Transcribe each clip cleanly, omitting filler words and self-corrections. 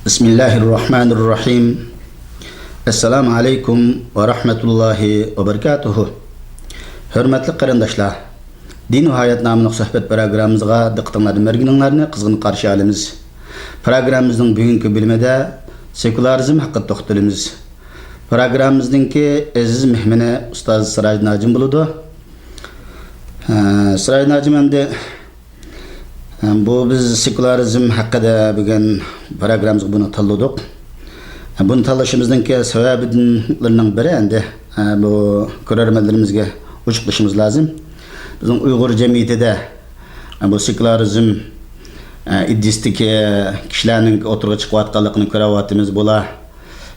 Bismillahirrahmanirrahim. Assalamu alaikum ve rahmetullahi ve berekatuhu. Hürmetli qarindaşlar, Din ve Hayat namlıq söhbet programımızga diqqətinizə mergininglarni qızğın qarşı alamiz. Programımızın bugünkü bölümündə sekularizm haqqında toxtalamiz. Programımızdaki aziz mehmani Ustaz Siraj Najim buludu. Siraj Najim endi bu biz sekularizm hakkında bugün programımızda bunu tanıdık. Bunu tanışımızdaki sebeplerinin biri endi bu görermenlerimizge uçuklaşımız lazım. Bizim Uygur cemiyetinde bu sekularizm iddiastiki kişilerin oturuğa çıkıp atqanlığını görüyoruz. Bula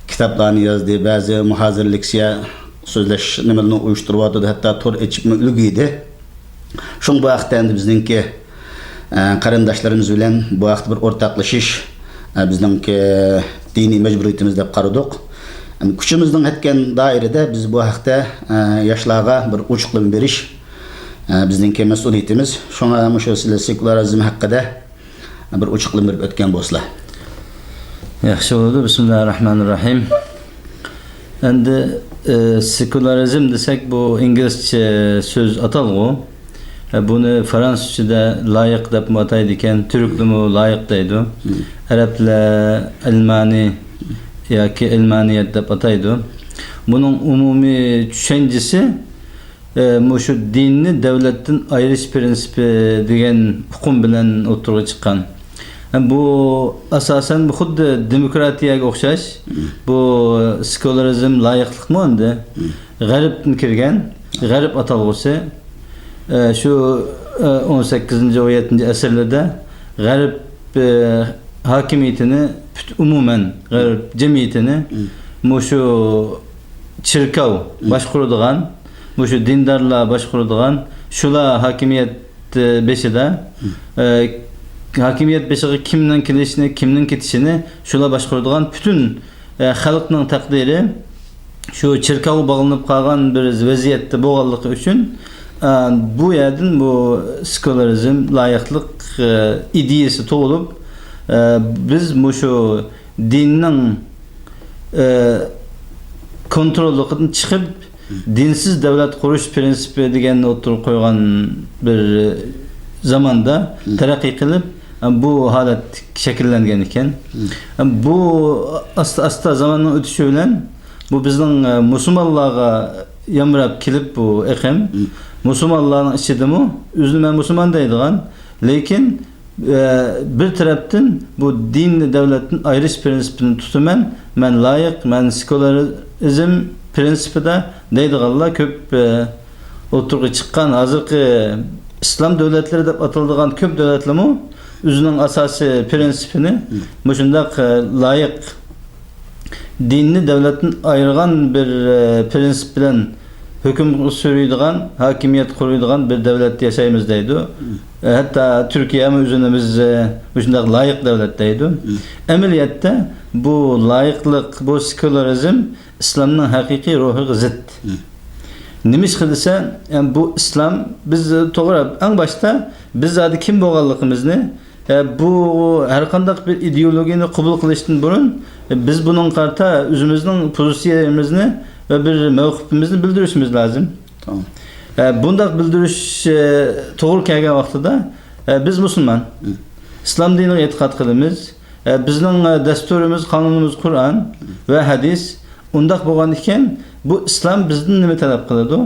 kitaplarını yazdı, bazı muhazirliksiya sözleşmelerini uyuşturuyordu, hatta tor içipme ülgüydü. Şun bu vaxtda endi bizdeki qarindaşlarımız bilen bu vaxt bir ortaklaşış bizdeki dini mecburiyetimiz dep qaradık. Küçümüzden etken dairede biz bu vaxtda yaşlarga bir uçuqlama beriş bizdeki mesuliyetimiz. Şoňa şu sekularizm hakkında bir uçuqlama berip ötken bolsa. Yaxşı oldu. Bismillahirrahmanirrahim. Endi sekularizm desek bu İngilizce söz atalğı. Bunu Fransızca'da layık dep ataydı iken, Türklümü layık deydi. Arapla ilmani yoki ilmaniyet dep ataydı. Bunun umumi düşüncesi şu dinni devletten ayrış prinsipi degan hukum bilen oturuğa çıkan. Bu asasen bu xuddi demokratiyaga o'xshash. Bu sekularizm layıklık mı endi? G'arbdan kirgan, G'arb atalg'usi şu 18. ve 17. asırlarda G'arb hakimiyetini umumen G'arb cemiyetini şu çirkav başkurduğan, şu dindarlar başkurduğan şula hakimiyet beşide hakimiyet beşiği kimden kilişini, kimden ketişini şula başkurduğan bütün halkның takdiri şu çirkav bağlanıp kalgan bir vaziyette boğallığı üçün bu yerden bu sekularizm layıklık ideyası to'g'ilib biz şu dinning kontrolligidan chiqib dinsiz devlet kuruş prinsipi deganni o'tirib qo'ygan bir zamanda taraqqiy qilib bu holat shakllangan ekan. Bu asta zamanning o'tishi bilan bu bizning musulmonlarga yamrab kelib bu eqim Müslümanların içidimi, üzülü ben Müslüman deydiğen, lekin bir taraftan bu dinli devletin ayrış prensipini tutumen, men layık, men sekularizm prensipi de deydiğanlar köp oturuğa çıkan hazırki İslam devletleri de atıldığan köp devletlerimi üzünün asası prensipini şundak layık dinli devletin ayırgan bir prensip bilen hüküm sürüydüğün, hakimiyet kuruyduğun bir devlet yaşayımızdaydı. Hatta Türkiye mi üzerimiz bu layık devletteydi. Ameliyette bu layıklık, bu sekularizm İslam'ın hakiki ruhu zıt. Nimiş kıldıysa yani bu İslam biz doğru en başta biz zaten kim boğallıkımızı bu her kandak bir ideolojini kabul kılıştın burun biz bunun karta üzümüzün pozisyonumuzu ve bir mevkifimizni bildirishimiz lazım. Tamam. Bundak bildirish to'g'ri kelgan vaqtida biz musulmon. İslam diniga e'tiqod qilamiz. Bizning dasturimiz, qonunimiz Qur'on ve hadis. Undaq bo'lgan ekan, bu İslam bizdan nima talab qiladi?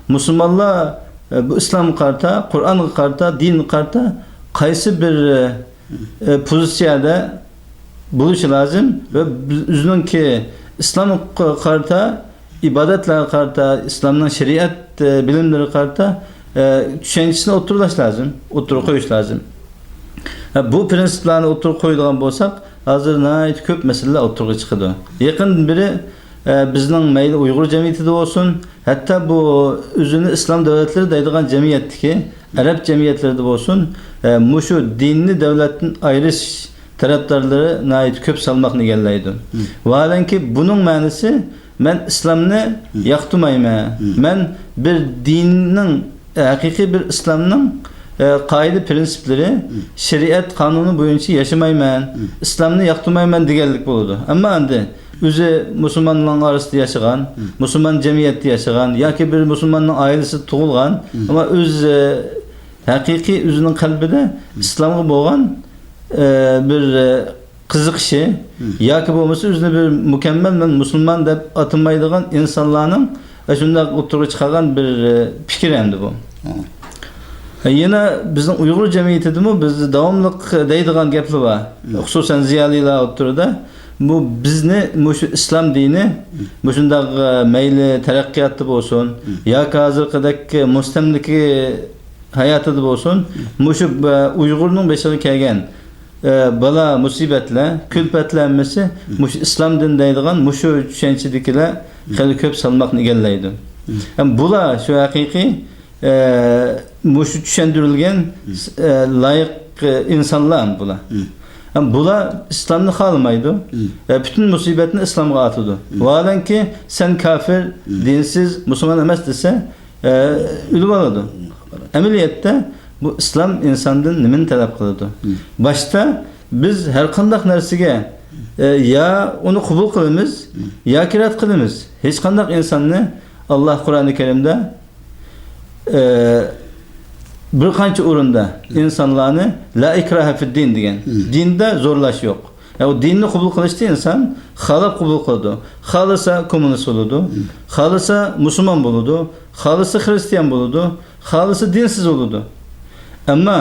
Musulmonlar bu İslam qarta, Qur'on qarta, din qarta qaysi bir pozisyonda bo'lishi lazım ve bizninki İslam qarta ibadetler karta, İslam'dan şeriat bilimleri karta düşüncesine oturulaş lazım, oturup koyuş lazım. Bu prensiplerini oturup koyduğun bolsak, hazır nayet köp meseleler oturup çıkıyor. Yakın biri bizden meyli Uygur cemiyeti de olsun, hatta bu üzünü İslam devletleri deydiğen cemiyetteki Arap cemiyetleri de olsun, şu dinli devletin ayrış taraftarları nayet köp salmakını gellaydı. Valen ki bunun manası men İslam'ını yaktırmayma. Men bir dinin hakiki bir İslam'ın qoida prinsiplari shariat qonuni bo'yicha yashamayman, islomni yoqtirmayman deganlik bo'ladi. Ammo endi o'zi musulmonlar orasida yashagan, musulmon jamiyatda yashagan yoki bir musulmonning oilasida tug'ilgan, ammo o'z haqiqiy o'zining qalbida islomga bo'lgan bir qiziqishi yoki bo'lmasa o'zini bir mukammal men musulmon deb atanmaydigan insonlarning shunday o'tirib chiqargan bir fikr endi bu. Yana bizning Uyg'ur jamiyatidami biz davomli deydigan gaplar bor. Xususan ziyolilar o'tirida bu bizni shu islom dini shunday mayli taraqqiyotda bo'lsin yoki hozirgidek mustamliki hayotida bo'lsin, shu Uyg'urning beshiga kelgan bala musibatlar, kulfatlanmasi shu islom din deydigan shu tushunchadagilar xeyli ko'p salmoqni egallaydi. Bular shu haqiqiy shu tushuntirilgan loyiq insonlar bular. Bular islomni xohlamaydi. Bütün musibatni islomga atadi. Vaholanki sen kafir, dinsiz, musulmon emas desa, o'lib oladi. Amaliyotda bu islom insondan nimani talab qiladi? Boshda biz har qanday narsaga ya uni qabul qilamiz yoki rad qilamiz. Hech qanday insonni Alloh Qur'oni Karimda bir qancha o'rinda insonlarni la ikraha fid din degan. Dinda zo'rlash yo'q. O dinni qabul qilishda inson xohlab qabul qiladi. Xohlasa kommunist bo'ladi, xohlasa musulmon bo'ladi, xohlasa xristian bo'ladi, xohlasa dinsiz bo'ladi. Ammo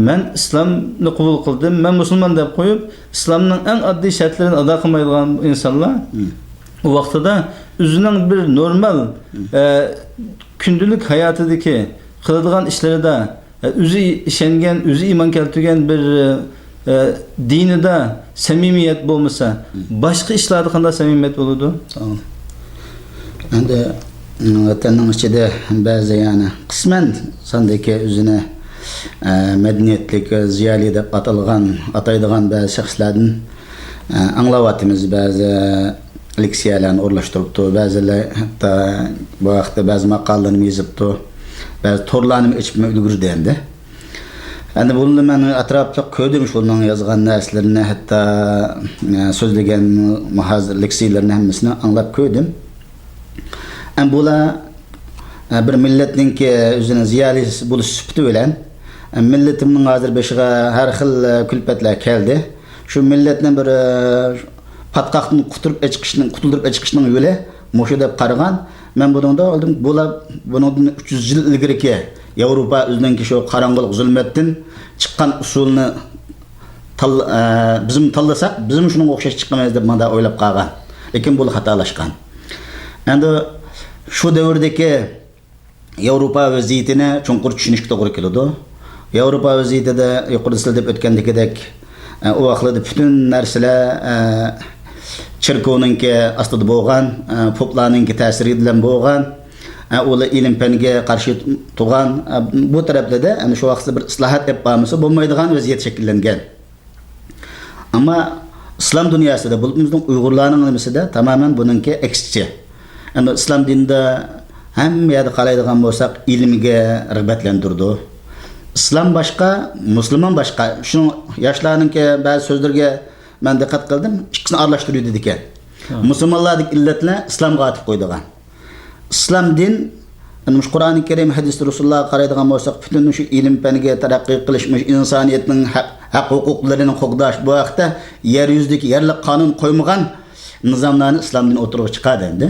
men islomni qabul qildim, men musulmon deb qo'yib, islomning eng oddiy shartlarini ado qilmaydigan insonlar u vaqtida o'zining bir normal kundalik hayotidagi qiladigan ishlarida o'zi ishongan, o'zi iymon keltirgan bir dinida samimiyat bo'lmasa, boshqa ishlarda qanday samimiyat bo'ladi? Endi vatanning ichida ba'zi yani qisman sondagi o'zini madaniyatlik ziyoli deb ataydigan ba'zi shaxslardan anglayapmiz, ba'zi leksiyalarni o'rlashtiribdi, ba'zilar hatto bu vaqtda ba'zi maqolalarni yozibdi, ba'zi to'rlarni ichib ulgurdi endi. Endi buni men atrofda ko'rdim, shundan yozgan narsalarni, hatto so'zlagan muhazir leksiyalarni hammasini anglab ko'rdim. Bular bir millatninki o'zini ziyolisi bo'lish sifati bilan millatimning hozir beshiga har xil kulfatlar keldi. Shu millatning bir patqoqdan qutuldirib chiqishning yo'li mushu deb qaragan. Men buningda oldin bular buningdan 300 yil ilgariki Yevropa o'zininki shu qorong'ulik zulmatdan chiqqan usulni bizim tanlasak, bizim shunga o'xshash chiqamaymiz deb menda o'ylab qolgan. Lekin bu xatolashgan. Endi shu davrdagi Yevropa vaziyatini chunqur tushunishga to'g'ri keladi. Yevropa vaziyatida yuqorida deb o'tgandagidek u vaqtlarda bütün narsalar cherkovninki ostida bo'lgan, poplarninki ta'siri bilan bo'lgan, ular ilm fanga qarshi turgan bu taraflarda ana shu vaqtda bir islohot qilib bo'lmasa bo'lmaydigan vaziyat shakllangan. Ammo islom dunyosida, bizning Uyg'urlarning nimasida tamamen buningki aksicha. Endi islom dinida hamma yerda qalaydigan bo'lsak, ilmga rag'batlantirdi. İslam boshqa, musulmon boshqa. Shu yoshlarningki ba'zi so'zlarga men diqqat qildim, ikkisini aralashtirib dedi ekan. Musulmonlardagi illatlar islomga atib qo'ydigan. İslam din, Qur'oni Karim, hadis Rasululloh qaraydigan bo'lsak, butun shu ilm faniga taraqqiy qilishmish, insoniyatning haq-huquqlarini qo'g'dash, bu vaqtda yer yuzidagi yerlik qonun qo'ymagan nizomlarni islomdan o'tirib chiqadi endi.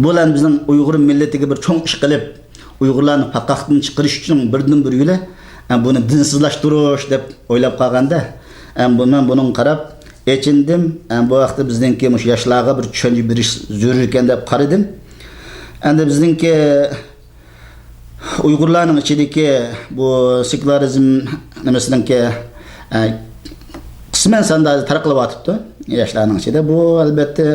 Bular bizning Uyg'ur millatiga bir cho'ng ish qilib, Uyg'urlarni patqoqdan chiqarish uchun birdan bir yo'li buni dinsizlashtirish deb o'ylab qolganda, men buning qarab echindim. Bu vaqtda bizningki mush yoshlarga bir tushuncha berish zarur ekan deb qaradim. Endi bizningki Uyg'urlarning ichidagi bu sekularizm nimasiningki qisman sonda tarqalib o'tibdi yoshlarning ichida. Bu albatta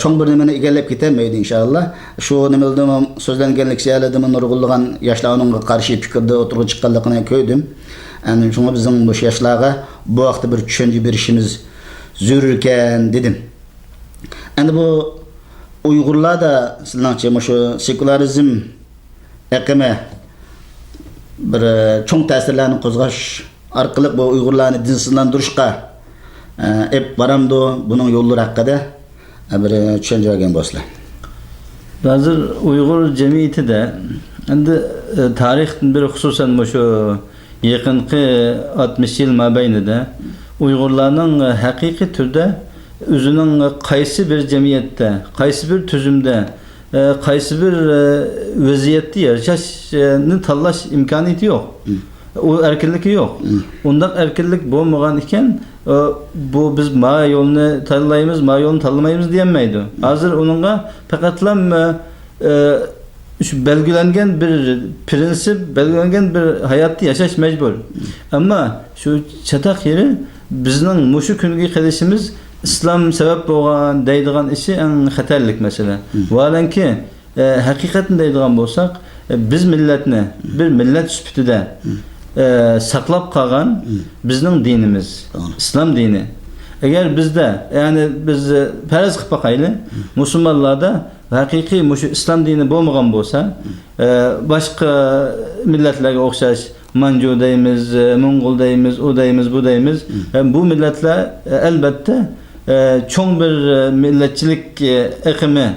cho'ng bir nimani egallab ketmaydi inshaalloh. Shu nimalardan so'zlangan leksiyalardan nurg'unlagan yoshlarning qarshi fikrda o'tirib chiqqanligini ko'rdim. Endi shunga bizning bu yoshlarga bu vaqtda bir tushuncha berishimiz zarur ekan dedim. Endi bu Uyg'urlarda sizlarcha shu sekularizm aqimi bir çoğ ta'sirlarni qo'zg'ash orqali bu Uyg'urlarni dinsizlantirishga ep baramdi, buning yo'llari haqida bir tushuncha bergan bo'lsizlar. Hozir Uyg'ur jamiyatida endi tarixdan bir xususan shu yaqinqi 60 yil mobaynida Uyg'urlarning haqiqiy turda o'zining qaysi bir jamiyatda, qaysi bir tuzumda, qaysi bir vaziyatda yashashni tanlash imkoniyati yo'q. O erkinlik yok. Ondan erkinlik bo'lmagan ekan, bu biz ma yo'lni tanlaymiz, ma yo'lni tanlamaymiz diyemeydi. Hazır onunla faqatlam şu belgilengen bir prensip, belgilengen bir hayatı yaşaş mecbur. Ama şu çatak yeri bizning muşu kungi qilishimiz İslam sebep bo'lgan deydigan işi en xatarlik mesele. Valanki hakikaten deydigan bo'lsak, biz milletni bir millet süpütüde saklap kalgan bizning dinimiz, İslam dini. Eğer bizde, yani biz faraz qilib bakaylı, Müslümanlarda hakiki muşu İslam dini bo'lmagan bo'lsa, başka milletlerge o'xshash Mancu deymiz, Mongol deymiz, o deymiz, bu deymiz. Bu milletler elbette çoğun bir milletçilik ekimi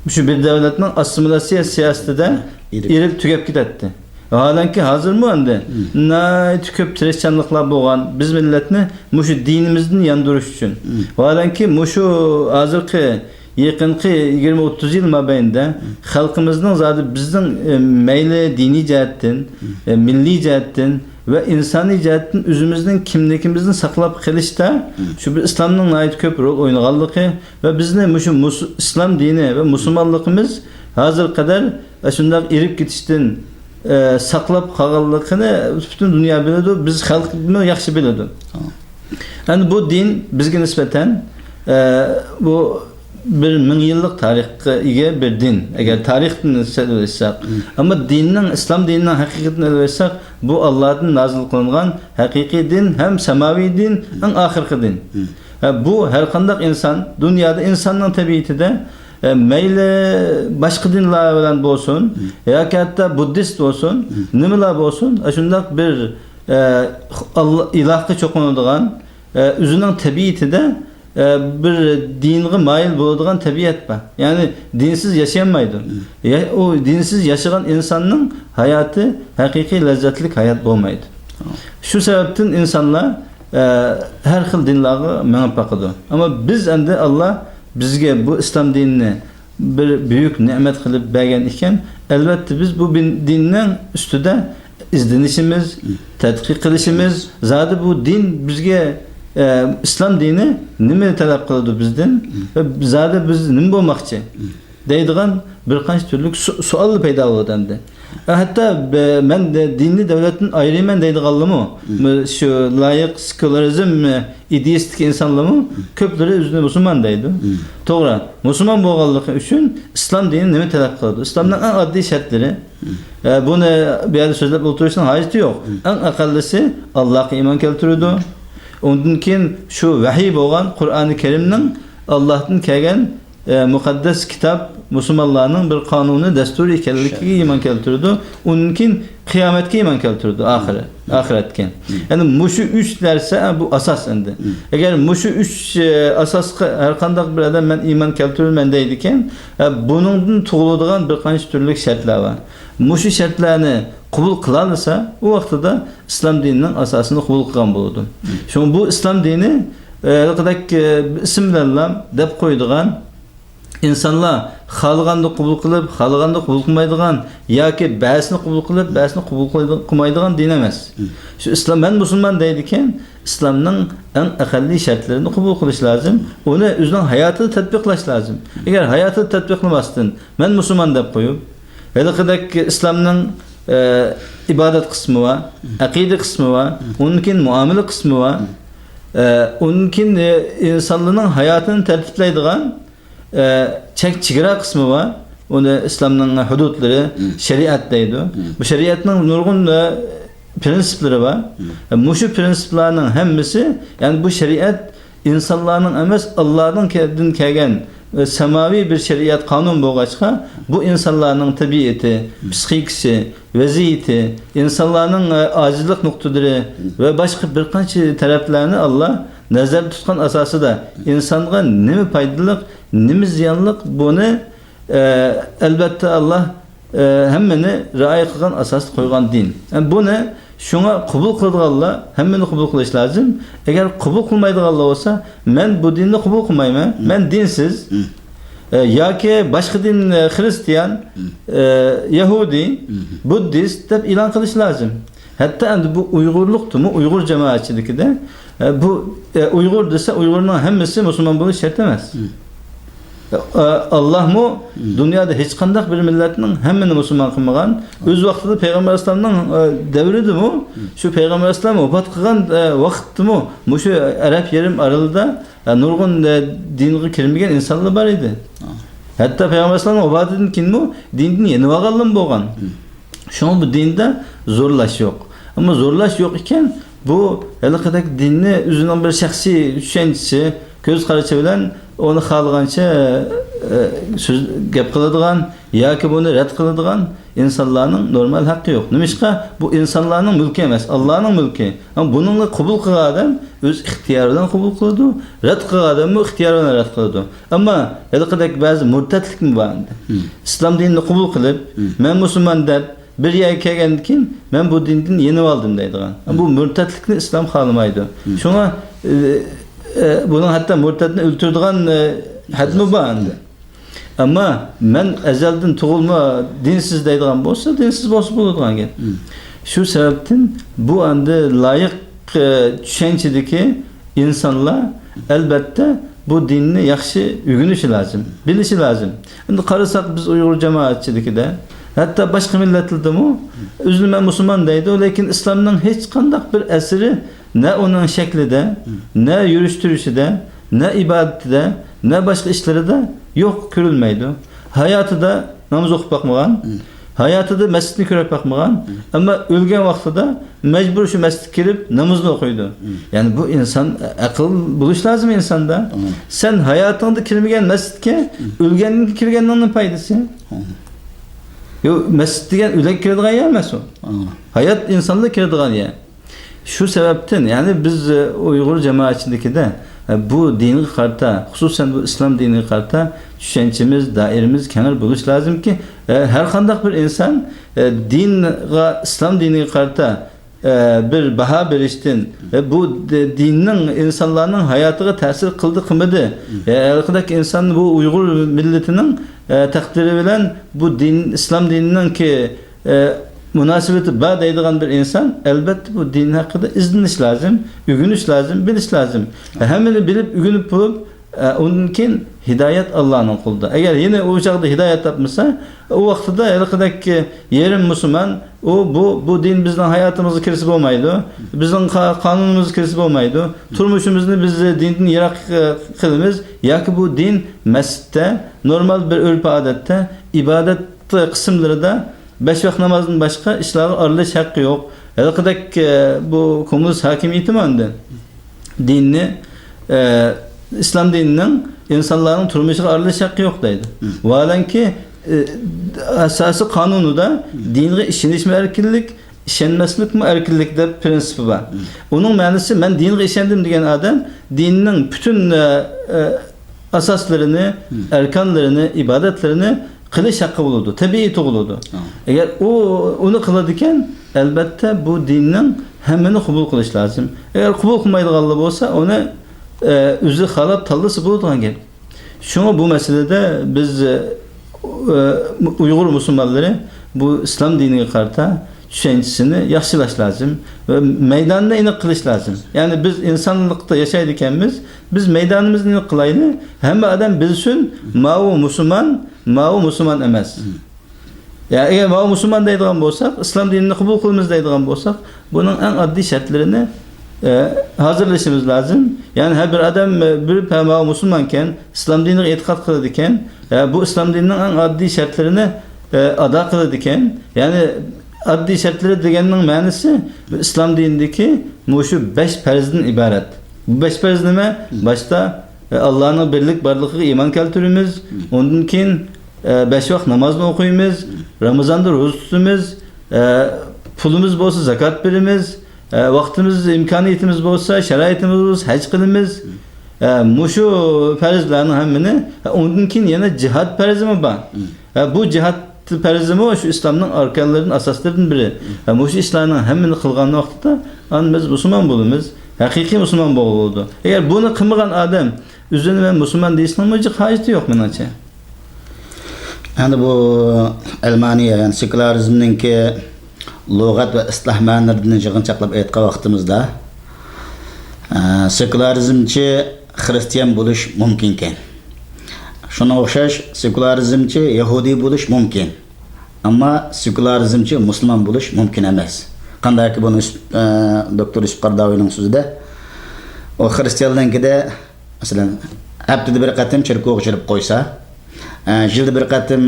şu bir devletin asimilasyon siyasetinde irip tükep gidetti. Halanki hazır mı andi? Nayt köp Hristiyanlıklar bo'lgan biz milletni muşu dinimizden yandırış için. Halanki muşu hazırki yaqinqi 20-30 yil mobaynida xalqimizning zodi bizning mayli diniy jihatdan, milliy jihatdan ve insani jihatdan o'zimizning kimligimizni saqlab qilishda şu bir İslamning nayt köp rol o'ynaganligi ve bizni muşu İslam dini ve musulmonligimiz hazır kadar shunday irib ketishdan saqlab qolganligini butun dunyo biladi, biz xalqni yaxshi biladi. Yani bu din bizga nisbatan bu bir 1000 yıllık tarixga ega bir din. Eğer tarixni söylesek, ama dinning İslam dinining haqiqatini söylesek, bu Allah'ın nazil kılınan hakiki din, hem semavi din, hem ahirki din. Bu her qanday insan, dünyada insanın tabiatida meyli başka dinler bilen bolsun, ya ki hatta Buddhist olsun, nimeler olsun, şundak bir ilahga çokunulduğun, özünün tabiatida bir dinge mail bo'ladigan tabiat var. Yani dinsiz yaşayamaydı. O dinsiz yaşayan insanın hayatı hakiki lezzetli hayat olmaydı. Şu sebepten insanlar her xil dinlarga menip bakıdı. Ama biz endi Allah bizge bu İslam dinini bir büyük nimet kılıp bergen iken elbette biz bu dinnin üstüde izlenişimiz, tetkik kılışımız, zaten bu din bizge İslam dini nime talep kıldı bizden ve zaten biz nime olmakçı deydiğen bir kaç türlü suallı peyda oldu hem de. Hatta ben de dinli devletin ayrıymen deydiğallımı şu layık sekülerizm ideistik insanlığımı köpleri üzerine Müslüman deydi. Doğru. Müslüman boğallık için İslam dini nime talep kıldı. İslam'dan en adli şartları bunu bir yerde sözler oturuştan haceti yok. En akıllısı Allah'a iman keltiriyordu. Ondan keyin şu vahiy bo'lgan Qur'oni Karimning Allohdan kelgan muqaddas kitap musulmonlarning bir qonuni dasturi ekanligiga iymon keltirdi. Undan keyin qiyomatga iymon keltirdi oxiratga. Yani mushu 3 narsa bu asas endi. Agar mushu 3 asosga har qanday bir odam men iymon keltirman deydi ekan, buningdan tug'iladigan bir qancha turli shartlar bor. Mushu shartlarni qabul qılarsa o vaqtida İslam dininin asasını qabul qilgan bo'ladi. Çünkü bu İslam dini qadaq isim bilan deb qo'ydigan insanlar xalqanды qabul qilib, xalqanды qabul qilmaydigan yoki ba'sini qabul qilib, ba'sini qabul qilmaydigan din emas. Şu İslam ben Müslüman deydiken İslamning en aqalli şartlarini qabul qilish lazım. Onu o'zining hayotida tatbiqlash lazım. Eğer hayotida tatbiqlamasdan men Müslüman deb qo'yib, qadaq İslamning ibadet kısmı var, akide kısmı var, onunkin muamele kısmı var, onunkin insanlığın hayatını tertipleydiğen çekçigara kısmı var. Onu İslam'ın hudutları şeriattaydı. Bu şeriatın nurgun prensipleri var. Muşu prensiplerinin hemmisi, yani bu şeriat insanların emes Allah'ın kelgen semavi bir şeriat kanun bolgaçka bu insanların tabiati, psikisi, vaziyeti, insanların acizlik noktaları ve başka bir qancha taraflarını Allah nazarda tutgan asasida insonga nima foydali, nima ziyonli bunu albatta Allah hammani rioya qilgan asosda qo'ygan din. Yani buni shunga qabul qiladiganlar hammani qabul qilish lozim. Agar qabul qilmaydiganlar bo'lsa, men bu dinni qabul qilmayman, men dinsiz yoki boshqa din xristian, yahudi, buddist deb e'lon qilish lozim. Hatta endi bu Uyg'urlikdimi, Uyg'ur jamoatchiligida bu Uyg'ur desa Uyg'urning hammasi musulmon bo'lish shart emas. Allah mu dünyada hech qanday bir millatning hammani musulmon qilmagan. O'z vaqtida Payg'ambar alayhisolamning davrida mu, shu Payg'ambar alayhisolam vafot qilgan vaqtdimi, shu Arab yerim aralida nurg'un dinga kirmagan insonlar bor edi. Hatta Payg'ambar alayhisolam vafotidan keyin mu dinni yeni olganlar bo'lgan. Şunu bu dinde zorlaş yok. Ama zorlaş yok iken bu elbette dinni özünün bir şahsi düşüncesi, göz kararı bilen onu xalqancha söz gap qiladigan yoki buni rad qiladigan insonlarning normal haqqi yo'q. Nimishqa bu insonlarning mulki emas, Allohning mulki. Ama buningni qabul qilgan odam o'z ixtiyori bilan qabul qiladi, rad qilgan odam ixtiyori bilan rad qiladi. Ammo elqidek ba'zi murtadlikmi bor. Islom dinini qabul qilib, men musulmon deb bir yerga kelgandan keyin men bu dindan yeni oldim deydigan. Bu murtadlikni islom xohlamaydi. Shunga bunun hatta murtadni o'ltiradigan hadmi bor endi. Ammo men azaldan tug'ilma dinsiz deydigan bo'lsa, dinsiz bo'lsa bo'ladigan gap. Shu sababdan bu endi loyiq tushunchadagi insonlar albatta bu dinni yaxshi o'rganishi lozim, bilishi lozim. Endi qarasak biz Uyg'ur jamoatchiligida hatta başka milletlerdə özünü mən musulman deydi, lakin İslam'dan heç qandaq bir əsiri ne onun şəklində, ne yürüştürüşüdə, ne ibadətdə, ne başka işlərdə yox görülməydi. Hayatı da namaz oxub baxmağan, hayatı da məscidini görüb baxmağan, amma ölgən vaxtında mecbur şu məscid girib namazını oxuydu. Yani bu insan akıl buluş lazım insanda. Sen hayatında kirməyən məscidə ölgənin kirgəndən faydası. Yo, mescid degan ülek kiradigan yer emas o. Hayat insonda kiradigan yer. Shu sababdan yani biz Uyg'ur jamoatchiligida bu dinga qarta, xususan bu islom diniga qarta tushunchamiz, doiramiz keng bo'lish lozimki, har qanday bir inson dinga, islom diniga qarta bir baho berishdan ve bu dinning insonlarning hayotiga ta'sir qildi, qilmadi. Alqadaki inson bu Uyg'ur millatining takdiri bilen bu din, İslam dininin ki münasebeti bor deydigan bir insan elbette bu din hakkında izleniş lazım, öğreniş lazım, biliş lazım. Hemini bilip, öğrenip bulup onun için hidayet Allah'ın kulunda. Eğer yine o çağda hidayet yapmışsa o vakitte elbette yerim Müslüman bu din bizden hayatımızı kirisip olmaydı. Bizden kanunumuzu kirisip olmaydı. Turmuşumuzu biz dinin yarak kılımız. Ya ki bu din mescitte, normal bir örfü adette, ibadet kısımları da 5 vakit namazın başka işleri aralış hakkı yok. Elbette bu komünist hakimiyeti mi önde? Dinini İslam dininin insanların turmuşuna aralış hakkı yok deydi. Valenki asası kanunu da dinle işenişme erkinlik, işenmeslik mi erkinlik de prensibi var. Onun manası ben dinle işendim diyen adam dininin bütün asaslarını, erkanlarını, ibadetlerini kılış hakkı olurdu, tabiiyeti olurdu. Eğer onu kıladıken elbette bu dinin hemini kabul kılış lazım. Eğer kabul kılmaydığı olsa onu üzü halap tallısı bulduğun gel. Şunu bu meselede biz Uyghur Müslümanları bu İslam dinine karta düşüncesini yaxşılaş lazım ve meydanına inik kılış lazım. Yani biz insanlıkta yaşaydıkemiz biz meydanımızı inik kılayını hem adam bilsin ma'u Müslüman emas. Yani eğer ma'u Müslüman deydiğen bolsak, İslam dinini kabul kılmamız deydiğen bolsak, bunun en adli şartlarını hazırlaşmamız lazım. Yani her bir adam bir ma'u Müslümanken, İslam dinine itikat kılıdıken, bu İslam dininin en adli şartlarını ada kılıdıken, yani adli şartları deganning ma'nosi İslam dinidagi şu 5 farzdan ibarat. Bu 5 farz nima? Başta Allah'ın birlik barlığına iman keltirimiz. Ondan keyin 5 vakt namazını okuyumuz. Ramazanda roza tutumuz. Pulumuz bolsa zakat berimiz. Vaktimiz, imkaniyetimiz bolsa, şeraitimiz bolsa hac qilimiz. Muşu farzlarning hammini ondan keyin yana jihad farzimi bor. Bu jihad farzimi şu İslamning arkanlarining asoslaridan biri. Muşu ishlarning hammini qilgan vaqtida biz musulmon bo'lamiz. Haqiqiy musulmon bo'ladi. Agar buni qilmagan odam o'zini men musulmon deyishning hojati yo'q menimcha. Yani bu Almaniya, yani sekülerizmninki lug'at va isloh ma'nolarini yig'inchoqlab aytgan vaqtimizda sekülerizmchi xristian bo'lish mumkin ekan. Shunga o'xshash sekülerizmchi yahudiy bo'lish mumkin. Ammo sekülerizmchi musulmon bo'lish mumkin emas. Qandayki buni doktor Yusuf Qardavining so'zida o xristianlarnikida masalan haftada bir qatim cherkovga o'chirib qo'ysa, yilda bir qatim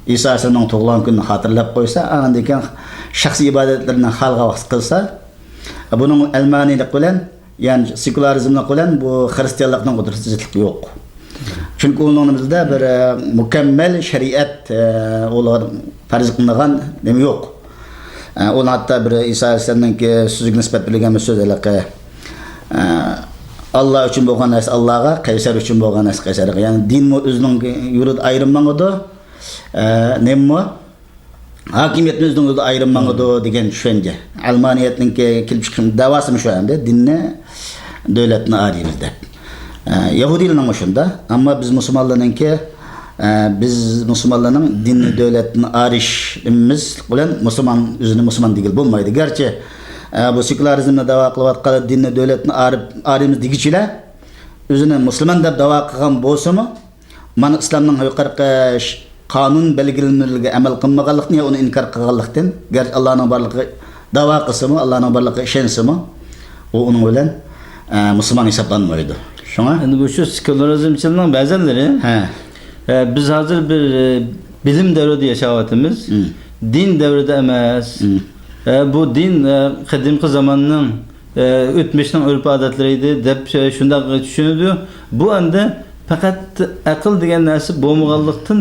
İsa alayhisolamning tug'ilgan kunini xotirlab qo'ysa, andan keyin shaxsiy ibodatlarini xalqqa vaqt qilsa, buning almaniylik bilan, ya'ni sekülerizmlik bilan bu xristianlikning qudrati zidlik yo'q. Chunki o'zimizda bir mukammal shariat ular farz qilingan nima yo'q. Ular hatto bir İsa alayhisolamning so'ziga nisbat berilgan so'zlarga Allah üçün bo'lgan narsa Allohga, Qaysar üçün bo'lgan narsa Qaysarga. Ya'ni din o'zining yo'lida ayrilmangadi, nima hokimiyatning o'zining yo'lida ayrilmangadi degan tushuncha. Almaniyatning kelib chiqish da'vosi shu endi dinni davlatni araymiz deb. Yahudiylarning shunda, ammo biz musulmonlarningki biz musulmonlarning dinni davlatni arishimiz bilan musulmon o'zini musulmon degil bo'lmaydi. Garchi bu sekülerizmni da'vo qilayotgan dinni davlatni arimiz degichilar o'zini musulmon deb da'vo qilgan bo'lsa-mu, mana islomning yuqorqi qonun belgilamalariga amal qilmaganlikni yo uni inkor qilganlikdan, garchi Allohning borligi da'vo qilsa-mu, Allohning borligiga ishonsa-mu, u uning bilan musulmon hisoblanmaydi. Shunga endi bu shu sekülerizmchilarning ba'zanlari biz hozir bir bilim davrida yashayapmiz. Din davrida emas. Bu din qadimgi zamonning o'tmishning urf-odatlari edi deb shunday tushunadi. Bu endi faqat aql degan narsa bo'lmaganlikdan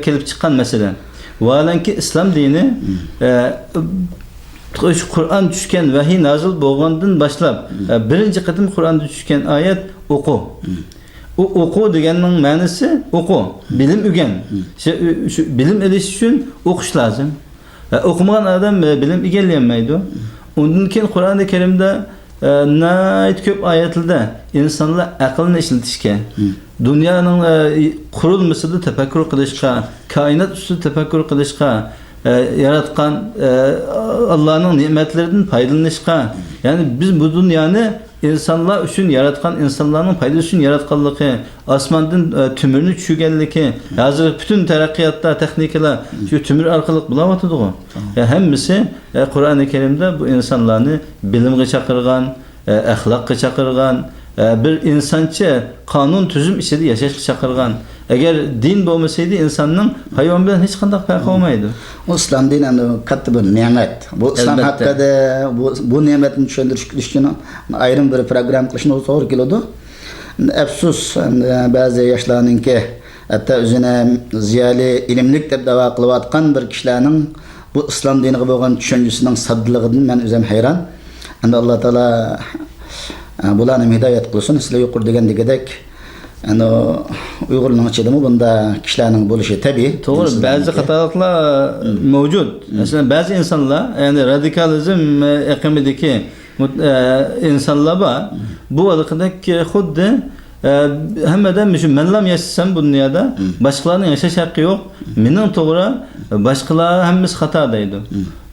kelib chiqqan masala. Valanki islom dini Qur'on tushgan vahiy nozil bo'lgandan boshlab birinchi qatim Qur'onda tushgan oyat o'qu. O o'qu deganning ma'nosi o'qu, bilim o'rgan. Shu bilim olish uchun o'qish lozim. O'qimagan odam bilim egallayolmaydi. Undan keyin Qur'oni Karimda nayt ko'p oyatlarda insonlar aqlni ishlatishga, dunyoning qurilmasida tafakkur qilishga, koinot ustida tafakkur qilishga, yaratgan Allohning ne'matlaridan foydalanishga, ya'ni biz bu dunyoni insanlar üçün yaratgan insanların faydası üçün yaratganligi, osmondan tümürni tushganligi, hozir bütün taraqqiyotda texnikalar shu tümür orqali bo'layotdi. Hammasi Qur'oni Karimda bu insonlarni bilimga chaqirgan, axloqqa chaqirgan, bir insoncha qonun tuzum ichida yashashga chaqirgan. Agar din bo'lmasaydi insonning hayvon bilan hech qanday farqi bo'lmaydi. Islom dini katta bir ne'mat. Bu islom haqida bu ne'matni tushuntirish uchun ayrim bir program qilishni to'g'ri keladi. Afsus, ba'zi yoshlarningki hatto o'zini ziyoli ilmlik deb da'vo qilayotgan bir kishilarning bu islom diniga bo'lgan tushunchasining saddiligidan men o'zim hayron. Endi Alloh taolo bularni hidoyat qilsin. Sizlar yuqori degandek yani Uyg'urlarning ichidami bunda kishilarning bo'lishi tabiiy. To'g'ri, ba'zi xatoliklar mavjud. Masalan, ba'zi insonlar, ya'ni radikalizm aqimidagi insonlar bor. Bu haqidagi xuddi hammadan shu menlam yashasam bu dunyoda boshqalarning yashash haqqi yo'q. Mening to'g'ri, boshqalar hammasi xato deydi.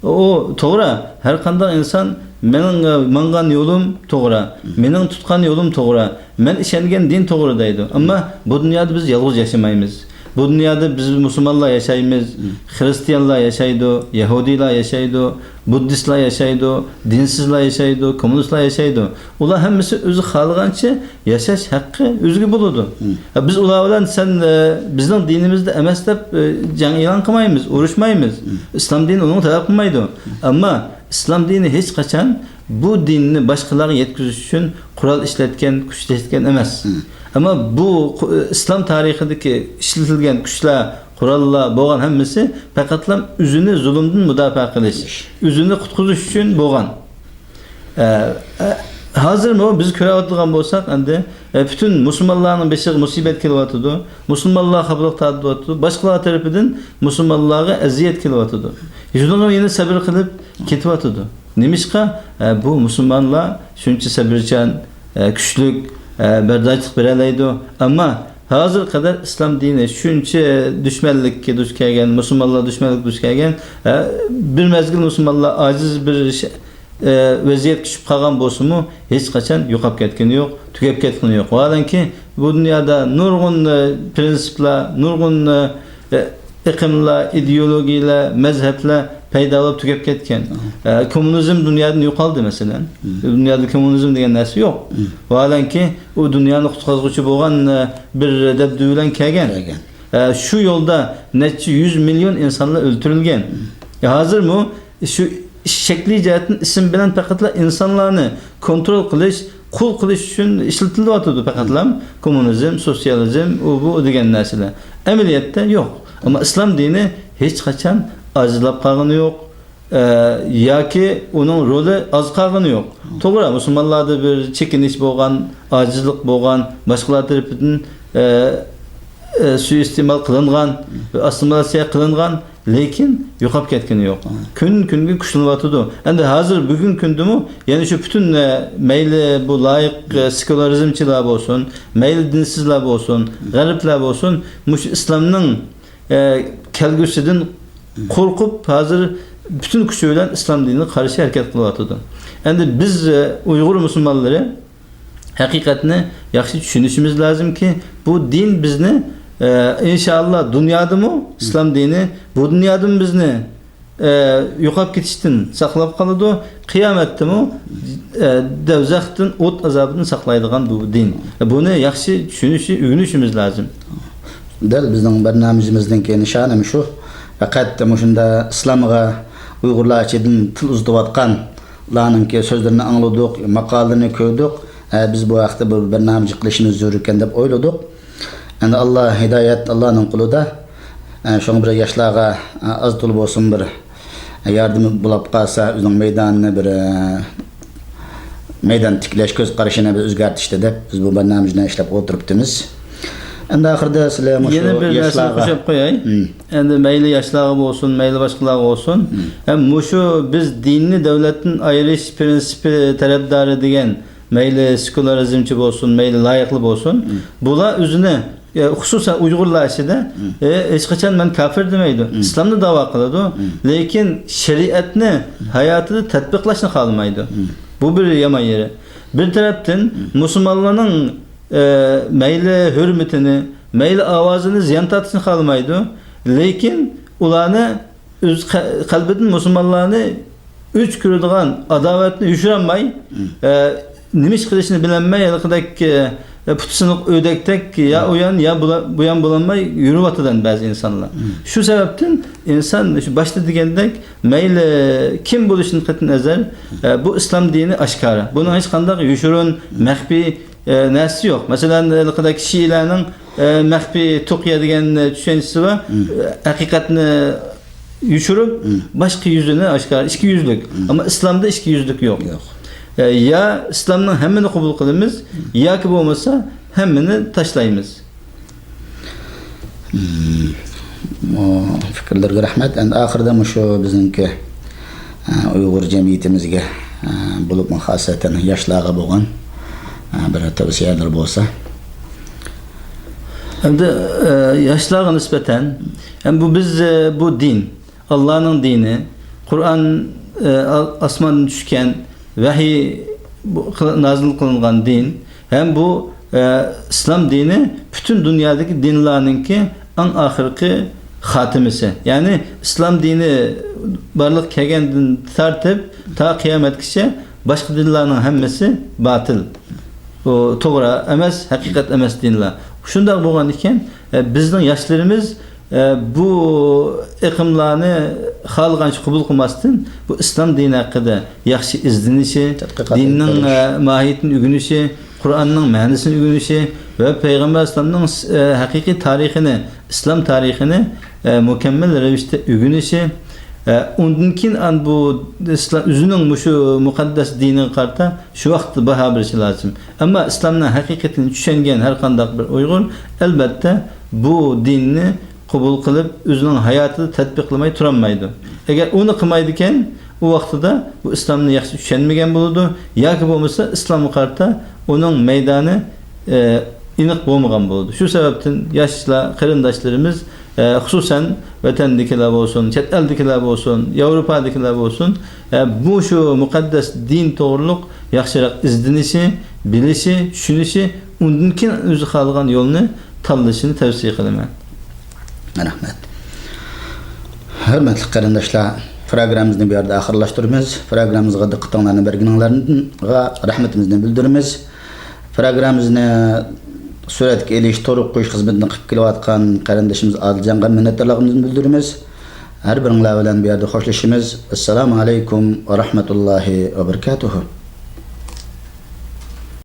O to'g'ri, har qanday inson mening mangan yo'lim to'g'ri, mening tutgan yo'lim to'g'ri, men ishongan din to'g'ri deydi. Ammo bu dunyoda biz yolg'iz yashamaymiz. Bu dünyada biz Müslümanlar yaşayımız, Hristiyanlar yaşaydı, Yahudiler yaşaydı, Buddistler yaşaydı, dinsizler yaşaydı, komünistler yaşaydı. Ular hemmisi özü xalığança yaşaş hakkı özgü buludu. Biz ular bilen sen bizning dinimizde emas deb jang e'lon qilmaymiz, urushmaymiz. İslam dini onu talab qilmaydi. Ama İslam dini hech qachon bu dinni boshqalarga yetkazish uchun qurol ishlatgan, kuch ishlatgan emas. Ama bu İslam tarixidagi ishlatilgan kuchlar, qurollar bo'lgan hammasi faqatlam o'zini zulmdan mudofaa qilish, o'zini qutqizish uchun bo'lgan. Hozir biz ko'rayotgan bo'lsak, endi bütün musulmonlarning beshiga musibat kelyapti. Musulmonlar xabarlik tadbiyotdi. Boshqalar tarafidan musulmonlarga aziyat kelyapti. Shundan yana sabr qilib ketyapti. Nimishqa bu musulmonlar shuncha sabrchan, kuchlik, bardorchilik beralaydi. Ammo hozir qadar islom dini shuncha dushmanlikka duch kelgan, musulmonlar dushmanlikka duch kelgan, bir mezgil musulmonlar aciz bir vaziyatga tushib qolgan bo'lsa-mu, hech qachon yo'qolib ketgani yo'q, tugab ketgani yo'q. Vaholanki bu dunyoda nurg'un prinsiplar, nurg'un iqimlar, ideologiyalar, mazhablar paydo bo'lib tugab ketgan. Kommunizm dunyodan yo'qoldi masalan. Dunyoda kommunizm degan narsa yo'q. Vaholanki u dunyoni qutqazuvchi bo'lgan bir dabdub bilan kelgan. Shu yo'lda necha 100 milyon insonlar o'ldirilgan. Hozirmi shu shakli jihatdan ism bilan faqatla insonlarni kontrol qilish, qul qilish uchun ishlatilyapti faqatlam kommunizm, sotsializm, bu degan narsalar. Amaliyotda yo'q. Ama İslam dini hech qachon ajralib qolgani yo'q. Yoki uning roli az qolgani yo'q. To'g'ri, musulmonlarda bir chekinish bo'lgan, ojizlik bo'lgan, boshqalar tarafidan suiiste'mol qilingan, assimilyatsiya qilingan, lekin yo'qolib ketgani yo'q. Kun-kunga kuchlanyapti. Endi hozir bugun kundimi, ya'ni shu bütün mayli bu loyiq sekularizmchilar bo'lsin, mayli dinsizlar bo'lsin, g'arblar bo'lsin, mush islomning kelgusidan qo'rqib hozir bütün kuchi bilan islom diniga qarshi harakat qilyapti. Endi biz Uyg'ur musulmonlari haqiqatni yaxshi tushunishimiz lozimki, bu din bizni inshaalloh dunyodami islom dini bu dunyodan bizni yo'qolib ketishdan saqlab qoladi, qiyomatdami davzaxdan o't azobidan saqlaydigan bu din. Buni yaxshi tushunishimiz, o'rganishimiz lozim. Dal bizning barnamijimizning nishonimi shu. Faqat shunda islomga Uyg'urlar ichidan til uzatayotganlarning so'zlarini angladik, maqolalarini ko'rdik. Biz bu vaqtda bu barnamij qilishimiz zarur ekan deb o'yladik. Endi Alloh hidoyat Allohning qo'lida. Şoň bir yoshlarga az to'la bo'lsin bir yardım bo'lib qolsa, o'zining maydonini bir maydon tiklash ko'z qarashini biz o'zgartirishdi deb biz bu barnamijni ishlab o'tiribmiz. Endi oxirida sizlar yana bir narsa qo'shib qo'yay. Endi mayli yoshlarga bo'lsin, mayli boshqalarga bo'lsin, ham mushu biz dinni davlatdan ayirish prinsipi tarafdori degan mayli sekularizmchi bo'lsin, mayli loyiqli bo'lsin, bular o'zini xususan Uyg'urlar ichida hech qachon men kafir demaydi. Islomni da'vo qiladi, lekin shariatni hayotida tatbiqlashni xohlamaydi. Bu bir yomon yeri. Bir tarafdan musulmonlarning mayli hurmatini, mayli ovozini ziyon tortishni xohlamaydi, lekin ularni o'z qalbidan musulmonlarni uch ko'radigan adovatni yushirolmay, nima ish qilishni bilolmay, haliqidek putsiniq o'dakdek ya u yan ya bu yan bo'lolmay yuriyotgan ba'zi insonlar. Shu sababdan inson shu boshda degandek mayli kim bo'lishini qat'iy nazar bu islom dini oshkora. Buning hech qanday yushirin, maxfiy narsa yo'q. Masalan, haliqidek Shiilarning maxfiy tuqiya degan tushunchasi va haqiqatni yushirib boshqa yuzini oshkora, ikki yuzlik. Ammo islomda ikki yuzlik yo'q. Ya islomning hammani qabul qilamiz, yoki bo'lmasa hammani tashlaymiz. Fikrlarga rahmat. Endi oxirida shu bizningki Uyg'ur jamiyatimizga bo'lib xosatan yoshlarga bo'lgan bir tavsiyalar bo'lsa. Endi yoshlarga nisbatan bu biz bu din, Allohning dini, Qur'on osmondan tushgan vahiy nazil qilingan din, hem bu İslam dini bütün dünyadaki dinlerinki en ahirki hatimisi. Yani İslam dini barlık kelgenden tartıp ta kıyametkiçe başka dinlerin hemmesi batıl. O to'g'ri emas, haqiqat emas dinlar. Shunday bo'lgan ekan, bizning yoshlarimiz bu iqimlarni xalqancha qabul qilmasdan bu islom dini haqida yaxshi izlanishi, dinning mohiyatini o'rganishi, Qur'onning ma'nosini o'rganishi va payg'ambar islomning haqiqiy tarixini, islom tarixini mukammal ravishda o'rganishi, undan keyin bu islom o'zining shu muqaddas diniga qarta shu vaqtda baho berishi lozim. Ammo islomning haqiqatini tushungan har qanday bir Uyg'ur albatta bu dinni qabul qilib o'zining hayotida tatbiqlamay turolmaydi. Agar uni qilmaydi ekan, u vaqtida bu islomni yaxshi tushunmagan bo'ladi yoki bo'lmasa islomga qarta uning maydoni aniq bo'lmagan bo'ladi. Shu sababdan yoshlar, qarindoshlarimiz xususan vatandagilar bo'lsin, chet eldagilar bo'lsin, Yevropadagilar bo'lsin, bu shu muqaddas din to'g'riliq yaxshiroq izlanishi, bilishi, tushunishi, undan keyin o'zi xohlagan yo'lni tanlashini tavsiya qilaman. Rahmat. Hörmətli qarindoshlar, programmamizni bu yerda oxirlashtiramiz. Programmamizga diqqatinglarni berganinglarga rahmatimizni bildiramiz. Programmamizni suratga elish, to'liq qo'yish xizmatini qilib kelayotgan qarindoshimiz Adiljonga minnatdorligimizni bildiramiz. Har biringlar bilan bu yerda xo'shlashamiz. Assalomu alaykum va rahmatullohi va barakatuh.